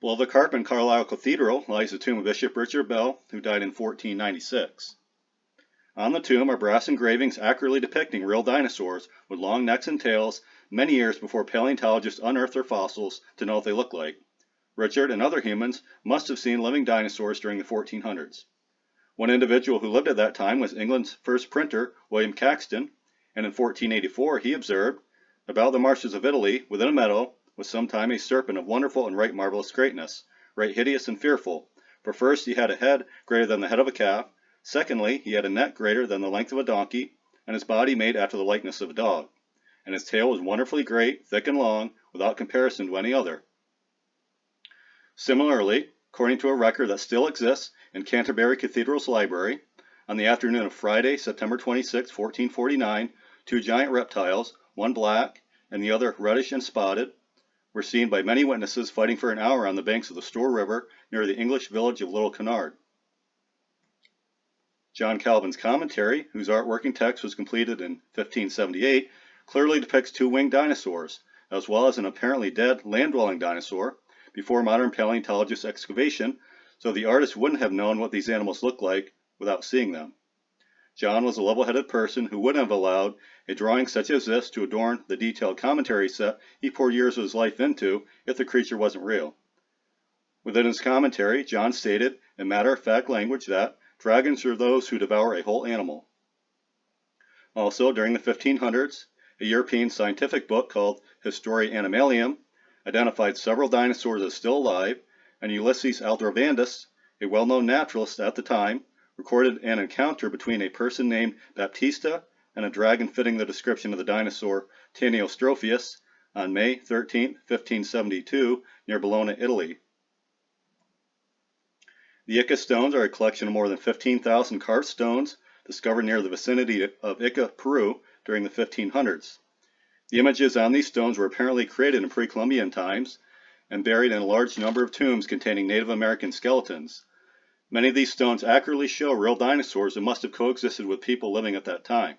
Below the carp in Carlisle Cathedral lies the tomb of Bishop Richard Bell, who died in 1496. On the tomb are brass engravings accurately depicting real dinosaurs with long necks and tails many years before paleontologists unearthed their fossils to know what they looked like. Richard and other humans must have seen living dinosaurs during the 1400s. One individual who lived at that time was England's first printer, William Caxton, and in 1484 he observed, "About the marshes of Italy, within a meadow, was sometime a serpent of wonderful and right marvelous greatness, right hideous and fearful. For first he had a head greater than the head of a calf, secondly he had a neck greater than the length of a donkey, and his body made after the likeness of a dog. And his tail was wonderfully great, thick and long, without comparison to any other." Similarly, according to a record that still exists in Canterbury Cathedral's library, on the afternoon of Friday, September 26, 1449, two giant reptiles, one black and the other reddish and spotted, were seen by many witnesses fighting for an hour on the banks of the Stour River near the English village of Little Cunard. John Calvin's commentary, whose artwork and text was completed in 1578, clearly depicts two-winged dinosaurs, as well as an apparently dead land-dwelling dinosaur, before modern paleontologist excavation, so the artist wouldn't have known what these animals looked like without seeing them. John was a level-headed person who wouldn't have allowed a drawing such as this to adorn the detailed commentary set he poured years of his life into if the creature wasn't real. Within his commentary, John stated in matter-of-fact language that dragons are those who devour a whole animal. Also, during the 1500s, a European scientific book called Historia Animalium identified several dinosaurs as still alive, and Ulysses Aldrovandus, a well-known naturalist at the time, recorded an encounter between a person named Baptista and a dragon fitting the description of the dinosaur Taniostropheus on May 13, 1572, near Bologna, Italy. The Ica stones are a collection of more than 15,000 carved stones discovered near the vicinity of Ica, Peru, during the 1500s. The images on these stones were apparently created in pre-Columbian times and buried in a large number of tombs containing Native American skeletons. Many of these stones accurately show real dinosaurs that must have coexisted with people living at that time.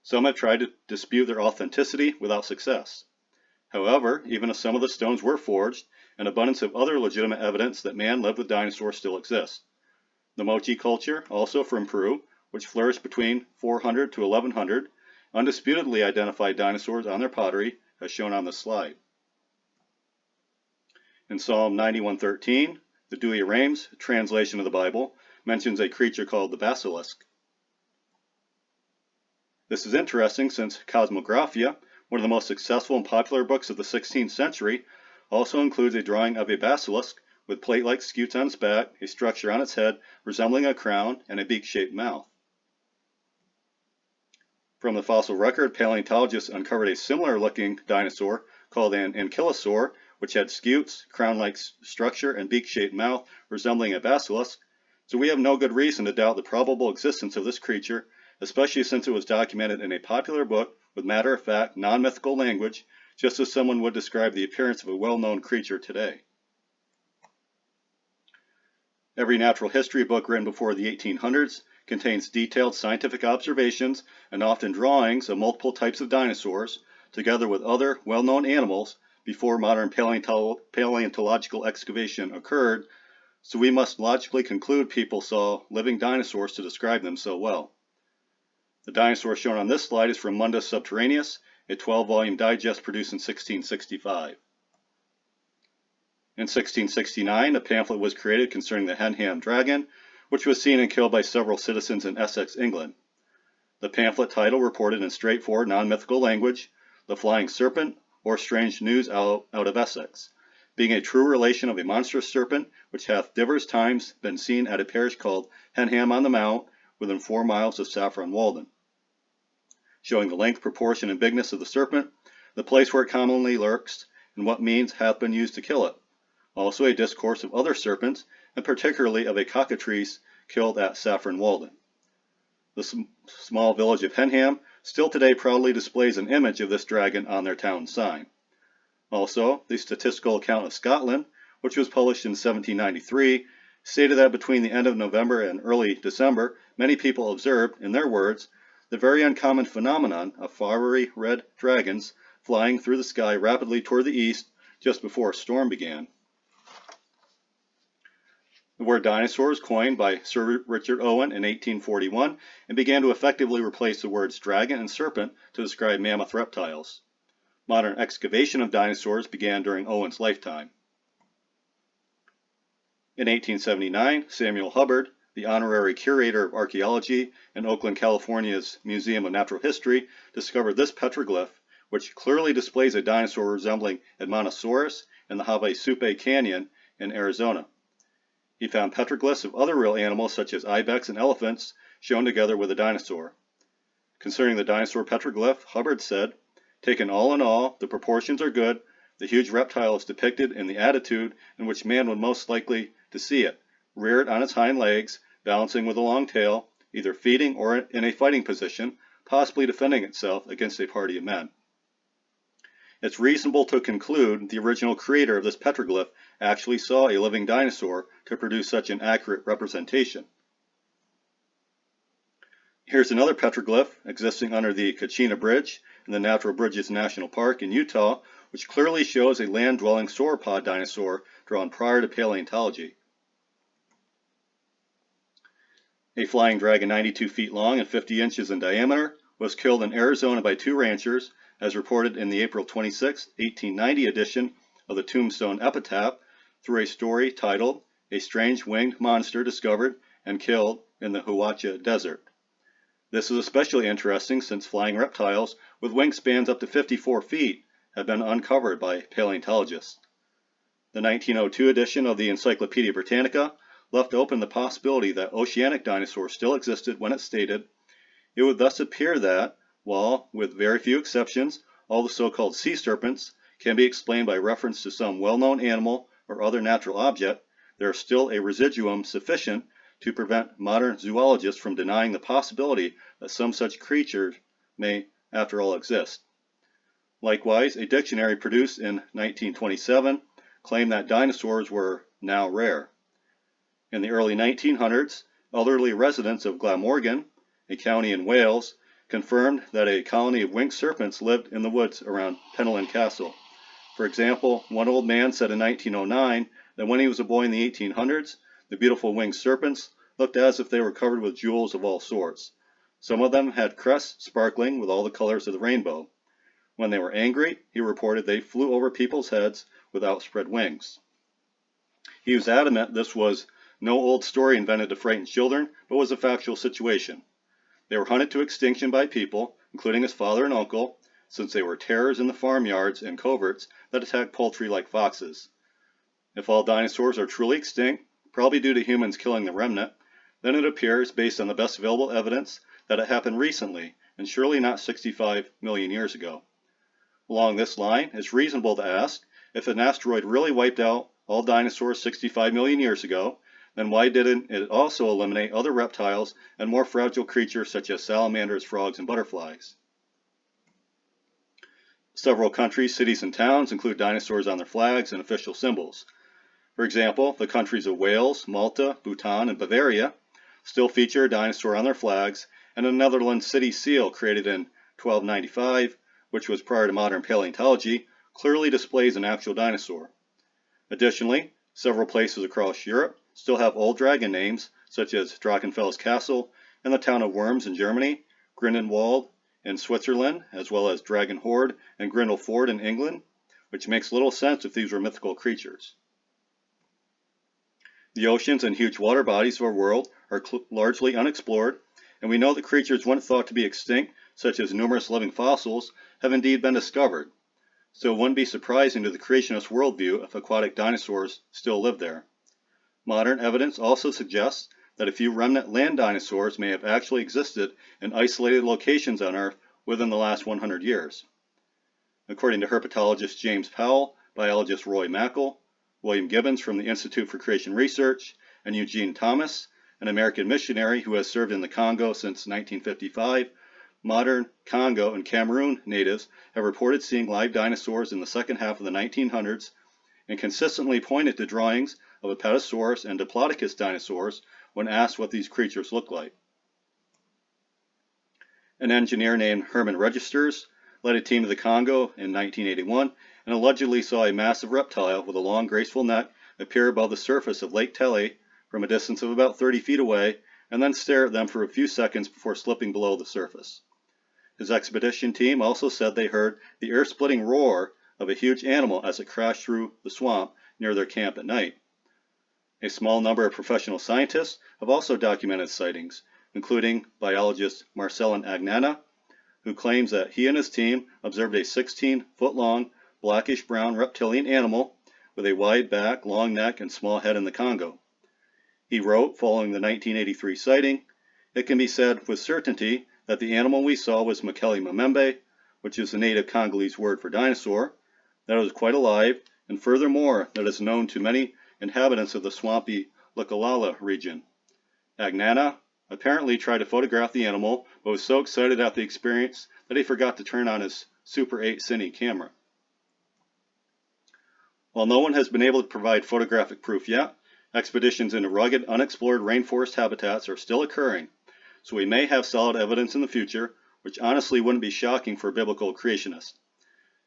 Some have tried to dispute their authenticity without success. However, even if some of the stones were forged, an abundance of other legitimate evidence that man lived with dinosaurs still exists. The Mochi culture, also from Peru, which flourished between 400 to 1100, undisputedly identified dinosaurs on their pottery, as shown on this slide. In Psalm 91:13, the Douay-Rheims translation of the Bible mentions a creature called the basilisk. This is interesting since Cosmographia, one of the most successful and popular books of the 16th century, also includes a drawing of a basilisk with plate-like scutes on its back, a structure on its head resembling a crown, and a beak-shaped mouth. From the fossil record, paleontologists uncovered a similar-looking dinosaur called an ankylosaur, which had scutes, crown-like structure, and beak-shaped mouth resembling a basilisk, so we have no good reason to doubt the probable existence of this creature, especially since it was documented in a popular book with matter-of-fact, non-mythical language, just as someone would describe the appearance of a well-known creature today. Every natural history book written before the 1800s contains detailed scientific observations and often drawings of multiple types of dinosaurs, together with other well-known animals, before modern paleontological excavation occurred, so we must logically conclude people saw living dinosaurs to describe them so well. The dinosaur shown on this slide is from Mundus Subterraneus, a 12-volume digest produced in 1665. In 1669, a pamphlet was created concerning the Henham Dragon, which was seen and killed by several citizens in Essex, England. The pamphlet title reported in straightforward, non-mythical language, "The Flying Serpent, or Strange News out of Essex, being a true relation of a monstrous serpent, which hath divers times been seen at a parish called Henham on the Mount, within 4 miles of Saffron Walden, showing the length, proportion, and bigness of the serpent, the place where it commonly lurks, and what means hath been used to kill it. Also a discourse of other serpents, and particularly of a cockatrice killed at Saffron Walden." The small village of Henham still today proudly displays an image of this dragon on their town sign. Also, the Statistical Account of Scotland, which was published in 1793, stated that between the end of November and early December, many people observed, in their words, the very uncommon phenomenon of fiery red dragons flying through the sky rapidly toward the east just before a storm began. The word dinosaur was coined by Sir Richard Owen in 1841 and began to effectively replace the words dragon and serpent to describe mammoth reptiles. Modern excavation of dinosaurs began during Owen's lifetime. In 1879, Samuel Hubbard, the honorary curator of archaeology in Oakland, California's Museum of Natural History, discovered this petroglyph, which clearly displays a dinosaur resembling Edmontosaurus in the Havasupai Canyon in Arizona. He found petroglyphs of other real animals such as ibex and elephants shown together with a dinosaur. Concerning the dinosaur petroglyph, Hubbard said, "Taken all in all, the proportions are good. The huge reptile is depicted in the attitude in which man would most likely to see it, reared on its hind legs, balancing with a long tail, either feeding or in a fighting position, possibly defending itself against a party of men." It's reasonable to conclude the original creator of this petroglyph actually saw a living dinosaur to produce such an accurate representation. Here's another petroglyph existing under the Kachina Bridge in the Natural Bridges National Park in Utah, which clearly shows a land-dwelling sauropod dinosaur drawn prior to paleontology. A flying dragon 92 feet long and 50 inches in diameter was killed in Arizona by two ranchers, as reported in the April 26, 1890 edition of the Tombstone Epitaph, through a story titled "A Strange Winged Monster Discovered and Killed in the Huacha Desert." This is especially interesting since flying reptiles with wingspans up to 54 feet have been uncovered by paleontologists. The 1902 edition of the Encyclopedia Britannica left open the possibility that oceanic dinosaurs still existed when it stated, "It would thus appear that, while, with very few exceptions, all the so-called sea serpents can be explained by reference to some well-known animal or other natural object, there is still a residuum sufficient to prevent modern zoologists from denying the possibility that some such creatures may, after all, exist." Likewise, a dictionary produced in 1927 claimed that dinosaurs were now rare. In the early 1900s, elderly residents of Glamorgan, a county in Wales, confirmed that a colony of winged serpents lived in the woods around Penllyn Castle. For example, one old man said in 1909 that when he was a boy in the 1800s, the beautiful winged serpents looked as if they were covered with jewels of all sorts. Some of them had crests sparkling with all the colors of the rainbow. When they were angry, he reported they flew over people's heads with outspread wings. He was adamant this was no old story invented to frighten children, but was a factual situation. They were hunted to extinction by people, including his father and uncle, since they were terrors in the farmyards and coverts that attacked poultry like foxes. If all dinosaurs are truly extinct, probably due to humans killing the remnant, then it appears, based on the best available evidence, that it happened recently, and surely not 65 million years ago. Along this line, it's reasonable to ask, if an asteroid really wiped out all dinosaurs 65 million years ago, then why didn't it also eliminate other reptiles and more fragile creatures such as salamanders, frogs, and butterflies? Several countries, cities, and towns include dinosaurs on their flags and official symbols. For example, the countries of Wales, Malta, Bhutan, and Bavaria still feature a dinosaur on their flags, and a Netherlands city seal created in 1295, which was prior to modern paleontology, clearly displays an actual dinosaur. Additionally, several places across Europe still have old dragon names, such as Drachenfels Castle and the town of Worms in Germany, Grindelwald in Switzerland, as well as Dragon Hoard and Grindelford in England, which makes little sense if these were mythical creatures. The oceans and huge water bodies of our world are largely unexplored, and we know that creatures once thought to be extinct, such as numerous living fossils, have indeed been discovered. So it wouldn't be surprising to the creationist worldview if aquatic dinosaurs still lived there. Modern evidence also suggests that a few remnant land dinosaurs may have actually existed in isolated locations on Earth within the last 100 years. According to herpetologist James Powell, biologist Roy Mackal, William Gibbons from the Institute for Creation Research, and Eugene Thomas, an American missionary who has served in the Congo since 1955, modern Congo and Cameroon natives have reported seeing live dinosaurs in the second half of the 1900s and consistently pointed to drawings of Apatosaurus and Diplodocus dinosaurs when asked what these creatures looked like. An engineer named Herman Registers led a team to the Congo in 1981 and allegedly saw a massive reptile with a long, graceful neck appear above the surface of Lake Tele from a distance of about 30 feet away and then stare at them for a few seconds before slipping below the surface. His expedition team also said they heard the ear-splitting roar of a huge animal as it crashed through the swamp near their camp at night. A small number of professional scientists have also documented sightings, including biologist Marcelin Agnana, who claims that he and his team observed a 16-foot-long, blackish-brown reptilian animal with a wide back, long neck, and small head in the Congo. He wrote, following the 1983 sighting, "It can be said with certainty that the animal we saw was Mekele Mamembe, which is the native Congolese word for dinosaur, that it was quite alive, and furthermore that it is known to many inhabitants of the swampy Likalala region." Agnana apparently tried to photograph the animal, but was so excited at the experience that he forgot to turn on his Super 8 Cine camera. While no one has been able to provide photographic proof yet, expeditions into rugged, unexplored rainforest habitats are still occurring, so we may have solid evidence in the future, which honestly wouldn't be shocking for a biblical creationist.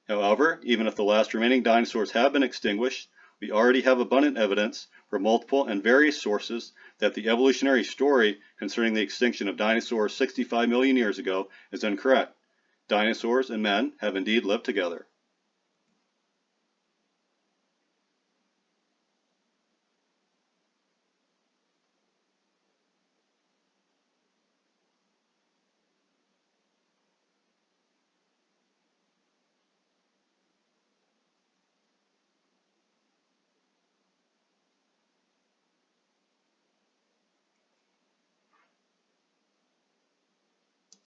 However, even if the last remaining dinosaurs have been extinguished, we already have abundant evidence from multiple and various sources that the evolutionary story concerning the extinction of dinosaurs 65 million years ago is incorrect. Dinosaurs and men have indeed lived together.